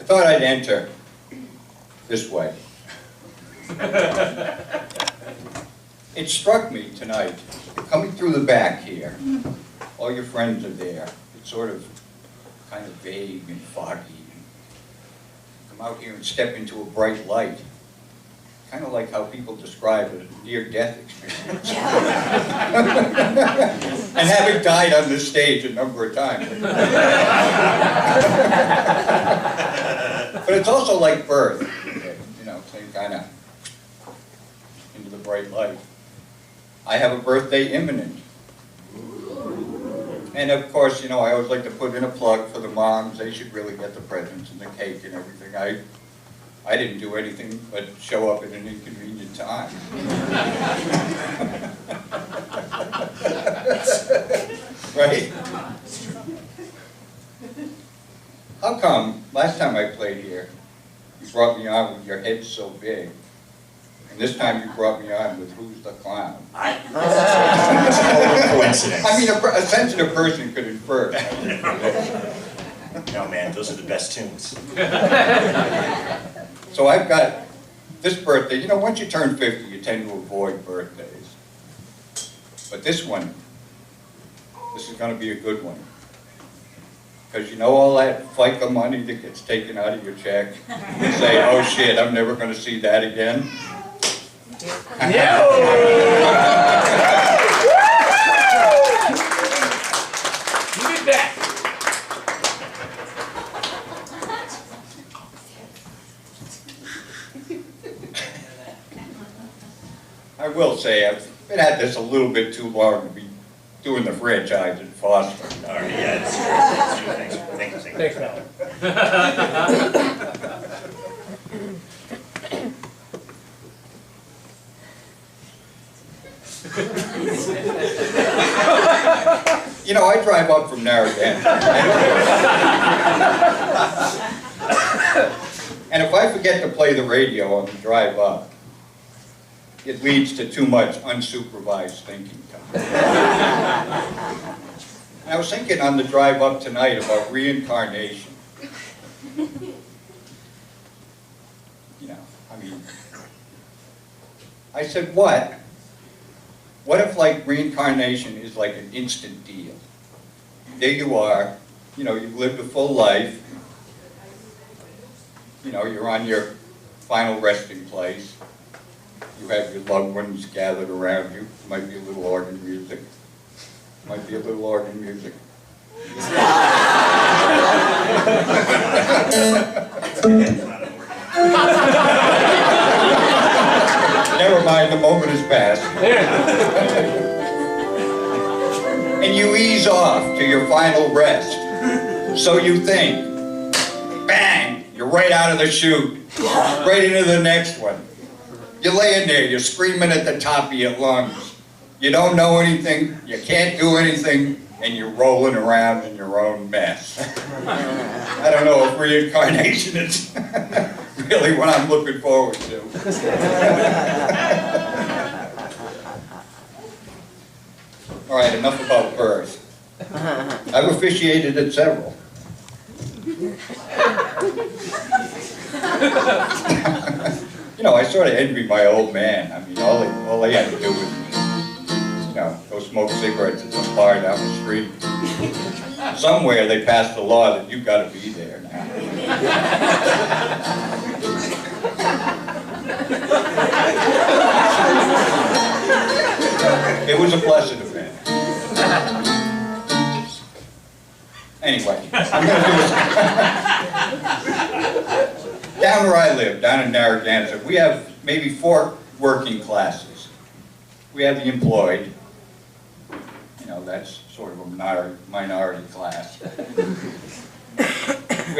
thought I'd enter this way. It struck me tonight, coming through the back here, all your friends are there. It's sort of kind of vague and foggy. Come out here and step into a bright light. Kind of like how people describe a near-death experience. And having died on this stage a number of times. But it's also like birth, you know, same kind of into the bright light. I have a birthday imminent. And of course, you know, I always like to put in a plug for the moms. They should really get the presents and the cake and everything. I didn't do anything but show up at an inconvenient time. Right? How come, last time I played here, you brought me on with your head so big, and this time you brought me on with Who's the Clown? That's a total coincidence. I mean, a sensitive person could infer. No, man, those are the best tunes. So I've got this birthday. You know, once you turn 50, you tend to avoid birthdays. But this one, this is going to be a good one. Because you know all that FICA money that gets taken out of your check? You say, oh shit, I'm never going to see that again. You did that. I will say, I've been at this a little bit too long to be doing the franchise in Foster. All right, yeah, that's true. Thanks, Thanks, Mel. You know, I drive up from Narragansett. And if I forget to play the radio on the drive up, it leads to too much unsupervised thinking time. And I was thinking on the drive up tonight about reincarnation. You know, I mean, I said, what? What if, like, reincarnation is like an instant deal? There you are, you know, you've lived a full life, you know, you're on your final resting place, you have your loved ones gathered around you, might be a little organ music, might be a little organ music. Never mind, the moment has passed. And you ease off to your final rest. So you think, bang, you're right out of the chute, right into the next one. You're laying there, you're screaming at the top of your lungs. You don't know anything, you can't do anything, and you're rolling around in your own mess. I don't know if reincarnation is really what I'm looking forward to. All right, enough about birth. I've officiated at several. You know, I sort of envy my old man. I mean, all they had to do was, you know, go smoke cigarettes at some bar down the street. Somewhere they passed a law that you've got to be there now. It was a blessed event. Anyway, I'm going to do this. Down where I live, down in Narragansett, we have maybe 4 working classes. We have the employed. You know, that's sort of a minority class. We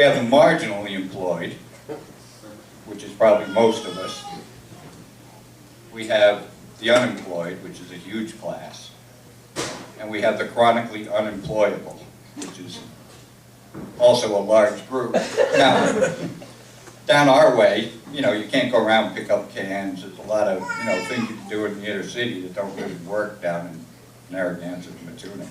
have the marginally employed, which is probably most of us. We have the unemployed, which is a huge class. And we have the chronically unemployable, which is also a large group. Now, down our way, you know, you can't go around and pick up cans. There's a lot of, you know, things you can do in the inner city that don't really work down in Narragansett and Matuna.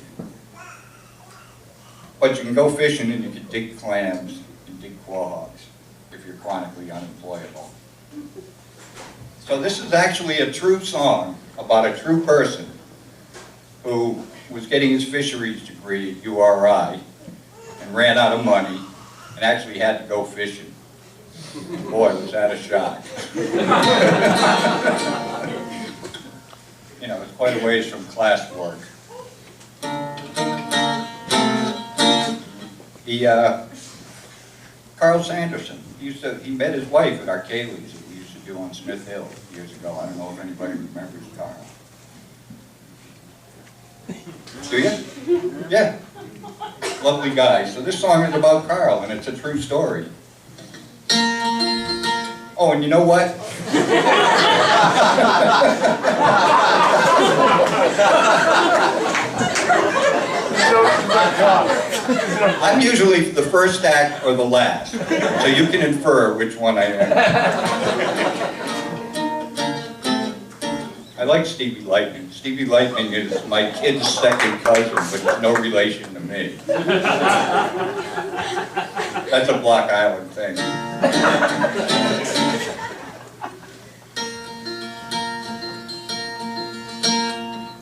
But you can go fishing and you can dig clams, you can dig quahogs. you're chronically unemployable. So this is actually a true song about a true person who was getting his fisheries degree at URI and ran out of money and actually had to go fishing. Boy, was that a shock. You know, it's quite a ways from class work. Carl Sanderson, he met his wife at our Kaylee's that we used to do on Smith Hill years ago. I don't know if anybody remembers Carl. Do you? Yeah. Lovely guy. So this song is about Carl, and it's a true story. Oh, and you know what? I'm usually the first act or the last, so you can infer which one I am. I like Stevie Lightning. Stevie Lightning is my kid's second cousin, but no relation to me. That's a Block Island thing.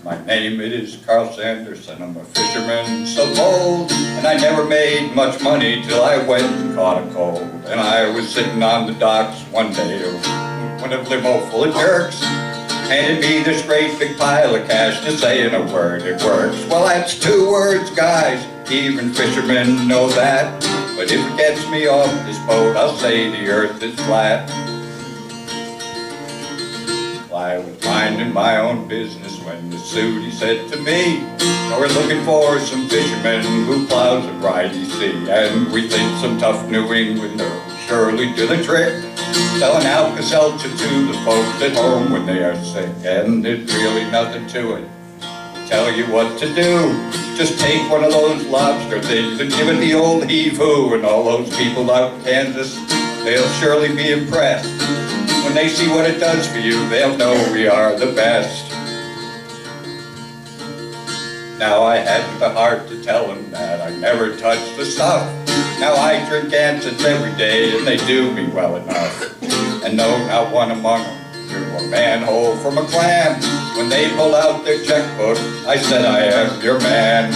My name it is Carl Sanderson, I'm a fisherman so bold, and I never made much money till I went and caught a cold. And I was sitting on the docks one day when a limo full of jerks handed me this great big pile of cash to say in a word it works. Well, that's 2 words, guys, even fishermen know that. But if it gets me off this boat, I'll say the earth is flat. I was minding my own business when the Sooty said to me, we're looking for some fishermen who plows a briny sea, and we think some tough New Englander will surely do the trick, selling Alka-Seltzer to the folks at home when they are sick. And there's really nothing to it. I'll tell you what to do. Just take one of those lobster things and give it the old heave-ho, and all those people out in Kansas, they'll surely be impressed. When they see what it does for you, they'll know we are the best. Now I had the heart to tell them that I never touched the stuff. Now I drink antics every day and they do me well enough. And no, not one among them drew a manhole from a clam. When they pulled out their checkbook, I said I am your man.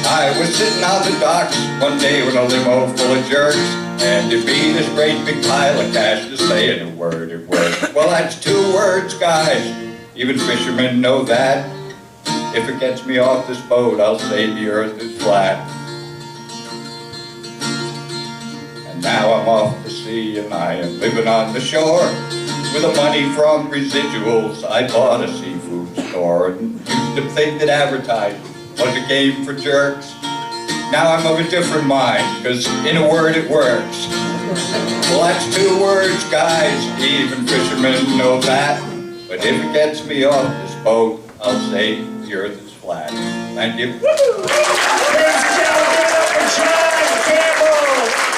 I was sitting on the docks one day with a limo full of jerks, and to be this great big pile of cash to say in a word it works. Well, that's 2 words, guys. Even fishermen know that. If it gets me off this boat, I'll say the earth is flat. And now I'm off the sea and I am living on the shore. With the money from residuals, I bought a seafood store and used to think that advertising was a game for jerks. Now I'm of a different mind, because in a word it works. Well, that's 2 words, guys, even fishermen know that. But if it gets me off this boat, I'll say the earth is flat. Thank you. Ladies and gentlemen, give it up for Campbell!